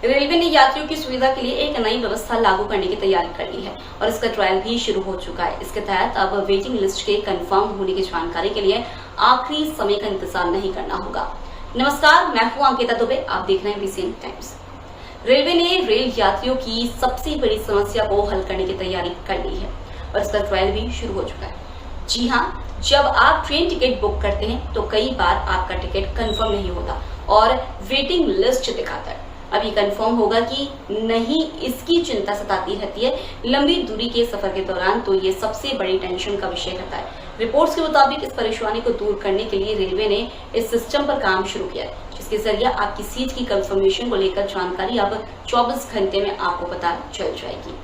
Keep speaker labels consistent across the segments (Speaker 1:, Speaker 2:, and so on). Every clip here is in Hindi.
Speaker 1: रेलवे ने यात्रियों की सुविधा के लिए एक नई व्यवस्था लागू करने की तैयारी कर ली है और इसका ट्रायल भी शुरू हो चुका है। इसके तहत अब वेटिंग लिस्ट के कंफर्म होने की जानकारी के लिए आखिरी समय का इंतजार नहीं करना होगा। नमस्कार, मैं हूं अंकिता दुबे, आप देख रहे हैं बीसीएन टाइम्स। रेलवे ने रेल यात्रियों की सबसे बड़ी समस्या को हल करने की तैयारी कर ली है और इसका ट्रायल भी शुरू हो चुका है। जी हाँ, जब आप ट्रेन टिकट बुक करते हैं तो कई बार आपका टिकट कंफर्म नहीं होता और वेटिंग लिस्ट दिखाता है। अब ये कंफर्म होगा कि नहीं, इसकी चिंता सताती रहती है। लंबी दूरी के सफर के दौरान तो ये सबसे बड़ी टेंशन का विषय रहता है। रिपोर्ट्स के मुताबिक इस परेशानी को दूर करने के लिए रेलवे ने इस सिस्टम पर काम शुरू किया है, जिसके जरिए आपकी सीट की कंफर्मेशन को लेकर जानकारी अब 24 घंटे में आपको पता चल जाएगी।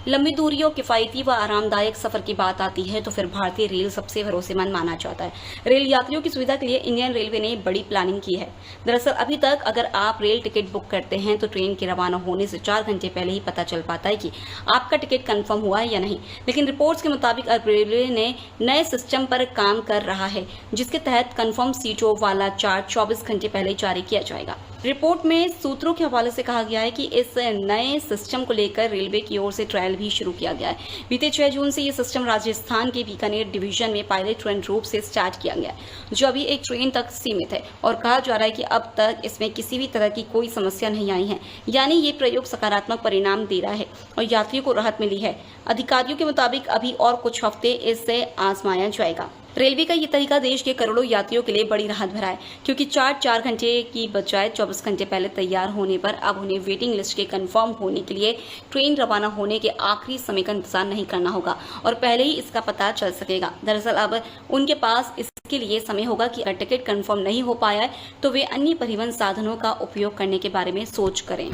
Speaker 1: लंबी दूरी और किफायती व आरामदायक सफर की बात आती है तो फिर भारतीय रेल सबसे भरोसेमंद माना जाता है। रेल यात्रियों की सुविधा के लिए इंडियन रेलवे ने बड़ी प्लानिंग की है। दरअसल अभी तक अगर आप रेल टिकट बुक करते हैं तो ट्रेन के रवाना होने से 4 घंटे पहले ही पता चल पाता है कि आपका टिकट कंफर्म हुआ है या नहीं। लेकिन रिपोर्ट्स के मुताबिक अब रेलवे ने नए सिस्टम पर काम कर रहा है, जिसके तहत कंफर्म सीटों वाला चार्ट 24 घंटे पहले जारी किया जाएगा। रिपोर्ट में सूत्रों के हवाले से कहा गया है कि इस नए सिस्टम को लेकर रेलवे की ओर से ट्रायल भी शुरू किया गया है। बीते 6 जून से ये सिस्टम राजस्थान के बीकानेर डिवीजन में पायलट ट्रेन रूप से स्टार्ट किया गया है, जो अभी एक ट्रेन तक सीमित है और कहा जा रहा है कि अब तक इसमें किसी भी तरह की कोई समस्या नहीं आई है। यानी ये प्रयोग सकारात्मक परिणाम दे रहा है और यात्रियों को राहत मिली है। अधिकारियों के मुताबिक अभी और कुछ हफ्ते इससे आजमाया जाएगा। रेलवे का ये तरीका देश के करोड़ों यात्रियों के लिए बड़ी राहत भरा है, क्योंकि 4 घंटे की बजाय 24 घंटे पहले तैयार होने पर अब उन्हें वेटिंग लिस्ट के कंफर्म होने के लिए ट्रेन रवाना होने के आखिरी समय का इंतजार नहीं करना होगा और पहले ही इसका पता चल सकेगा। दरअसल अब उनके पास इसके लिए समय होगा कि अगर टिकट कंफर्म नहीं हो पाया है तो वे अन्य परिवहन साधनों का उपयोग करने के बारे में सोच करें।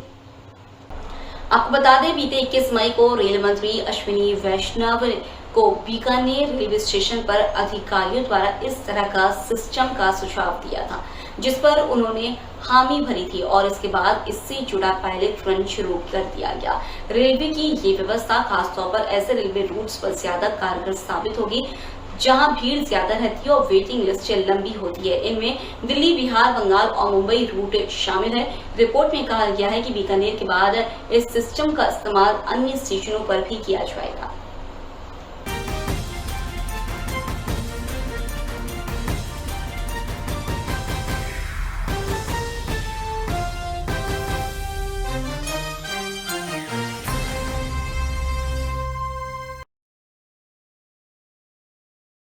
Speaker 1: आपको बता दें, बीते 21 मई को रेल मंत्री अश्विनी वैष्णव को बीकानेर रेलवे स्टेशन पर अधिकारियों द्वारा इस तरह का सिस्टम का सुझाव दिया था, जिस पर उन्होंने हामी भरी थी और इसके बाद इससे जुड़ा पायलट रन शुरू कर दिया गया। रेलवे की ये व्यवस्था खासतौर पर ऐसे रेलवे रूट्स पर ज्यादा कारगर साबित होगी जहां भीड़ ज्यादा रहती है और वेटिंग लिस्ट लंबी होती है। इनमें दिल्ली, बिहार, बंगाल और मुंबई रूट शामिल है। रिपोर्ट में कहा गया है कि बीकानेर के बाद इस सिस्टम का इस्तेमाल अन्य स्टेशनों पर भी किया जाएगा।